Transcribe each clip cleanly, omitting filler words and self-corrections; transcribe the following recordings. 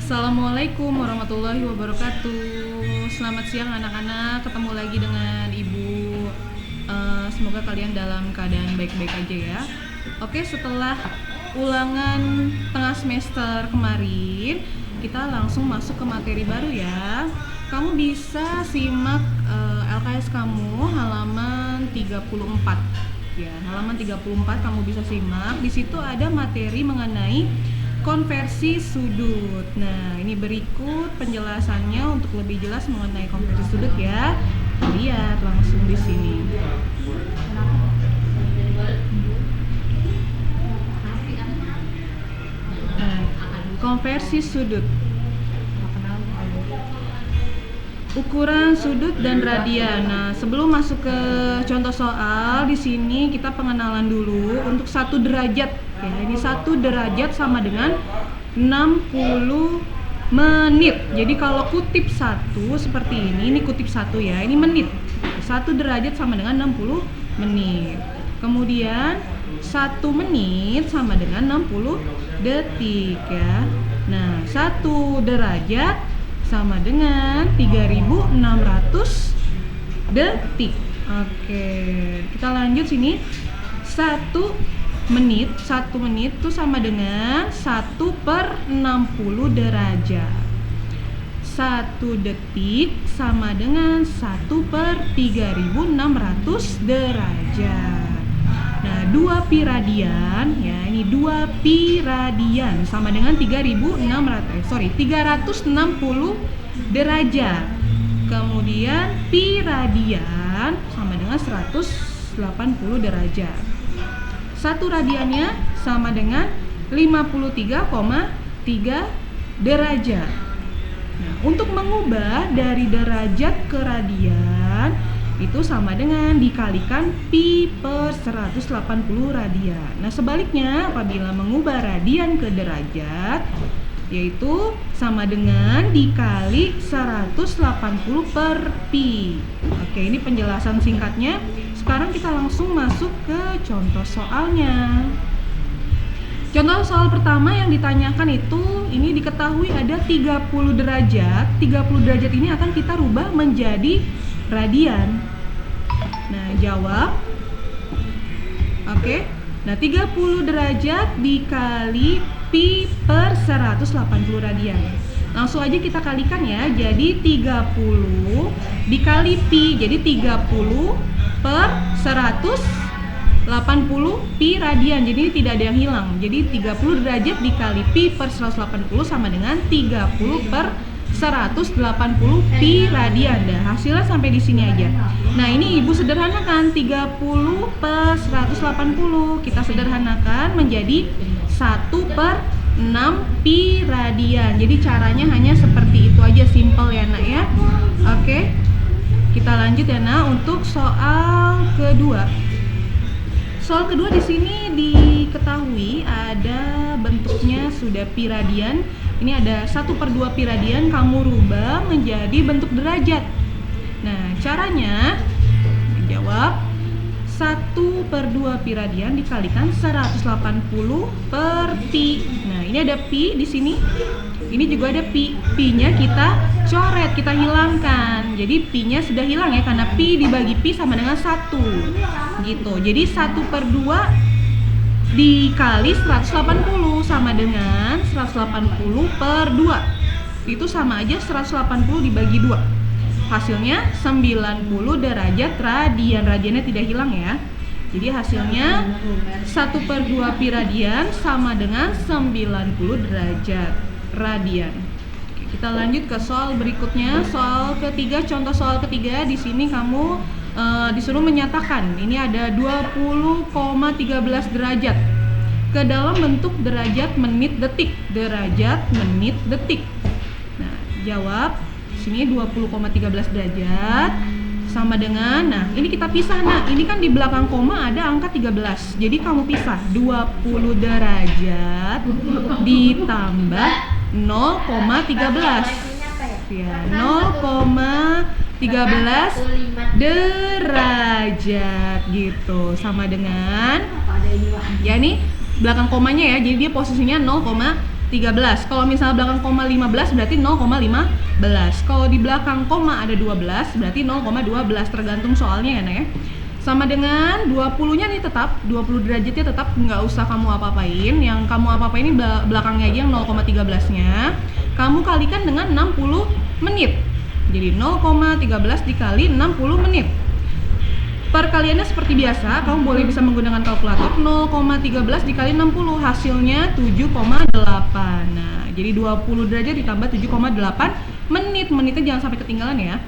Assalamualaikum warahmatullahi wabarakatuh. Selamat siang anak-anak, ketemu lagi dengan Ibu. Semoga kalian dalam keadaan baik-baik aja ya. Oke, setelah ulangan tengah semester kemarin, kita langsung masuk ke materi baru ya. Kamu bisa simak LKS kamu halaman 34. Ya, halaman 34 kamu bisa simak. Di situ ada materi mengenai konversi sudut. Nah, ini berikut penjelasannya untuk lebih jelas mengenai konversi sudut ya. Lihat langsung di sini. Nah, konversi sudut. Ukuran sudut dan radian. Nah, sebelum masuk ke contoh soal, di sini kita pengenalan dulu untuk 1 derajat. Ya, ini 1 derajat sama dengan 60 menit. Jadi kalau kutip 1 seperti ini kutip 1 ya, ini menit. 1 derajat sama dengan 60 menit. Kemudian 1 menit sama dengan 60 detik ya. Nah, 1 derajat sama dengan 3600 detik. Oke, kita lanjut sini. 1 menit itu sama dengan 1/60 derajat. 1 detik sama dengan 1/3600 derajat. Nah, 2 pi radian ya, ini 2 pi radian sama dengan 360 derajat. Kemudian pi radian sama dengan 180 derajat. 1 radiannya sama dengan 53,3 derajat. Nah, untuk mengubah dari derajat ke radian itu sama dengan dikalikan pi per 180 radian. Nah, sebaliknya apabila mengubah radian ke derajat yaitu sama dengan dikali 180 per pi. Oke, ini penjelasan singkatnya. Sekarang kita langsung masuk ke contoh soalnya. Contoh soal pertama yang ditanyakan itu, ini diketahui ada 30 derajat. 30 derajat ini akan kita rubah menjadi radian. Nah, jawab. Oke. Nah, 30 derajat dikali pi per 180 radian. Langsung aja kita kalikan ya. Jadi 30 dikali pi. Jadi 30 per 180 pi radian. Jadi ini tidak ada yang hilang. Jadi 30 derajat dikali pi per 180 sama dengan 30 per 180 pi radian. Dah, hasilnya sampai di sini aja. Nah, ini Ibu sederhanakan 30 per 180. Kita sederhanakan menjadi 1/6 pi radian. Jadi caranya hanya seperti itu aja, simple ya nak ya. Oke. Kita lanjut ya nak untuk soal kedua. Soal kedua di sini diketahui ada bentuknya sudah pi radian. Ini ada 1/2 pi radian, kamu rubah menjadi bentuk derajat. Nah, caranya jawab 1/2 pi radian dikalikan 180 per pi. Nah, ini ada pi di sini. Ini juga ada pi. Pi-nya kita coret, kita hilangkan. Jadi pi-nya sudah hilang ya, karena pi dibagi pi sama dengan 1. Gitu. Jadi 1/2 dikali 180 sama dengan 180 per 2. Itu sama aja 180 dibagi 2. Hasilnya 90 derajat radian. Radiannya tidak hilang ya. Jadi hasilnya 1/2 pi radian sama dengan 90 derajat radian. Oke, kita lanjut ke soal berikutnya. Soal ketiga, contoh soal ketiga. Di sini kamu disuruh menyatakan ini ada 20,13 derajat ke dalam bentuk derajat menit detik. Derajat menit detik. Nah, jawab. Sini 20,13 derajat sama dengan, nah ini kita pisah. Nah, ini kan di belakang koma ada angka 13. Jadi kamu pisah 20 derajat ditambah 0,13 ya, 0,13 derajat gitu, sama dengan ya ini belakang komanya ya, jadi dia posisinya 13. Kalau misalnya belakang koma 15 berarti 0,15. Kalau di belakang koma ada 12 berarti 0,12, tergantung soalnya ya Nak ya. Sama dengan 20-nya nih tetap 20 derajatnya tetap nggak usah kamu apa-apain. Yang kamu apa-apain ini belakangnya aja yang 0,13-nya. Kamu kalikan dengan 60 menit. Jadi 0,13 dikali 60 menit. Perkaliannya seperti biasa, kamu boleh bisa menggunakan kalkulator. 0,13 dikali 60 hasilnya 7,8. Nah, jadi 20 derajat ditambah 7,8 menit. Menitnya jangan sampai ketinggalan ya.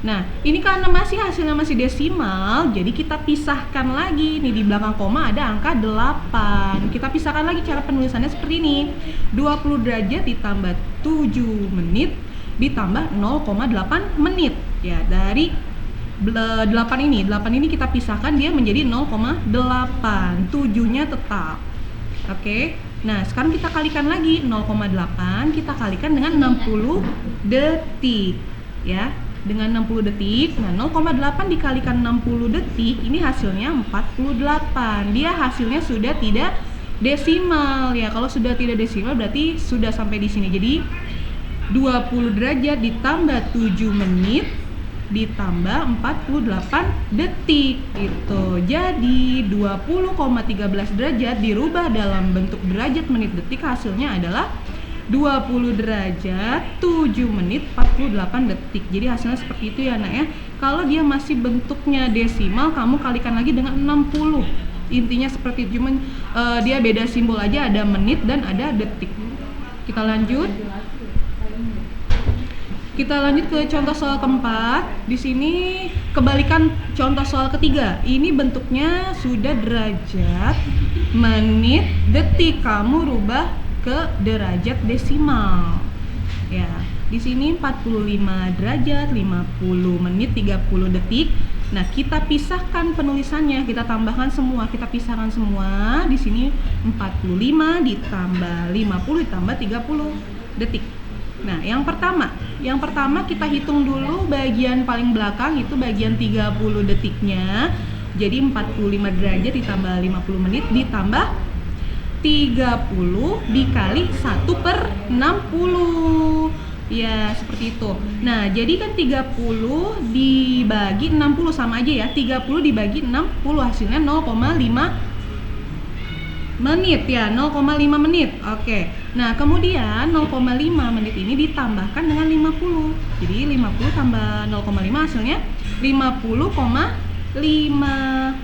Nah, ini karena hasilnya masih desimal, jadi kita pisahkan lagi. Nih di belakang koma ada angka 8. Kita pisahkan lagi, cara penulisannya seperti ini. 20 derajat ditambah 7 menit ditambah 0,8 menit. Ya, dari 8 ini kita pisahkan, dia menjadi 0,8. 7-nya tetap. Oke. Nah, sekarang kita kalikan lagi 0,8 kita kalikan dengan 60 detik ya. Dengan 60 detik, nah 0,8 dikalikan 60 detik, ini hasilnya 48. Dia hasilnya sudah tidak desimal ya. Kalau sudah tidak desimal berarti sudah sampai di sini. Jadi 20 derajat ditambah 7 menit ditambah 48 detik gitu. Jadi 20,13 derajat dirubah dalam bentuk derajat menit detik, hasilnya adalah 20 derajat 7 menit 48 detik. Jadi hasilnya seperti itu ya Nak ya. Kalau dia masih bentuknya desimal, kamu kalikan lagi dengan 60. Intinya seperti itu, cuman dia beda simbol aja, ada menit dan ada detik. Kita lanjut ke contoh soal keempat. Di sini kebalikan contoh soal ketiga. Ini bentuknya sudah derajat, menit, detik. Kamu rubah ke derajat desimal. Ya, di sini 45 derajat, 50 menit, 30 detik. Nah, kita pisahkan penulisannya, kita tambahkan semua, kita pisahkan semua. Di sini 45 ditambah 50 ditambah 30 detik. Nah, yang pertama kita hitung dulu bagian paling belakang, itu bagian 30 detiknya. Jadi 45 derajat ditambah 50 menit ditambah 30 dikali 1/60. Ya, seperti itu. Nah, jadi kan 30 dibagi 60 sama aja ya. 30 dibagi 60 hasilnya 0,5 menit ya, 0,5 menit. Oke. Nah, kemudian 0,5 menit ini ditambahkan dengan 50. Jadi 50 tambah 0,5 hasilnya 50,5.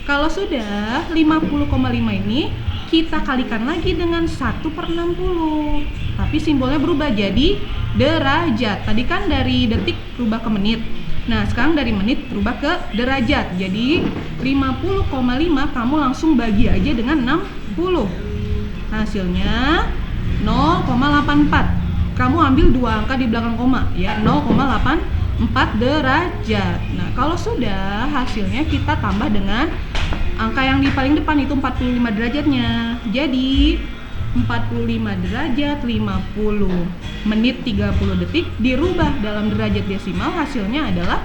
Kalau sudah 50,5 ini kita kalikan lagi dengan 1/60. Tapi simbolnya berubah jadi derajat. Tadi kan dari detik berubah ke menit. Nah, sekarang dari menit berubah ke derajat. Jadi 50,5 kamu langsung bagi aja dengan 60. Hasilnya 0,84. Kamu ambil dua angka di belakang koma ya, 0,84 derajat. Nah, kalau sudah hasilnya kita tambah dengan angka yang di paling depan, itu 45 derajatnya. Jadi 45 derajat 50 menit 30 detik dirubah dalam derajat desimal, hasilnya adalah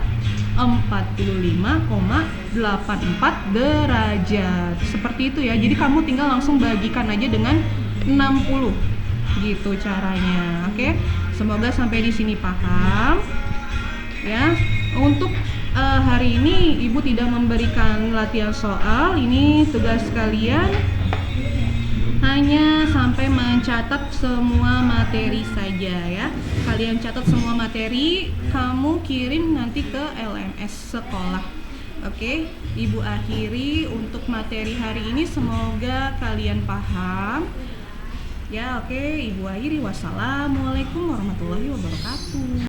45,84 derajat. Seperti itu ya. Jadi kamu tinggal langsung bagikan aja dengan 60. Gitu caranya. Oke. Semoga sampai di sini paham. Ya. Untuk hari ini Ibu tidak memberikan latihan soal. Ini tugas kalian hanya sampai mencatat semua materi saja ya. Kalian catat semua materi, kamu kirim nanti ke LMS sekolah. Oke, Ibu akhiri untuk materi hari ini, semoga kalian paham. Ya, oke, Ibu akhiri. Wassalamualaikum warahmatullahi wabarakatuh.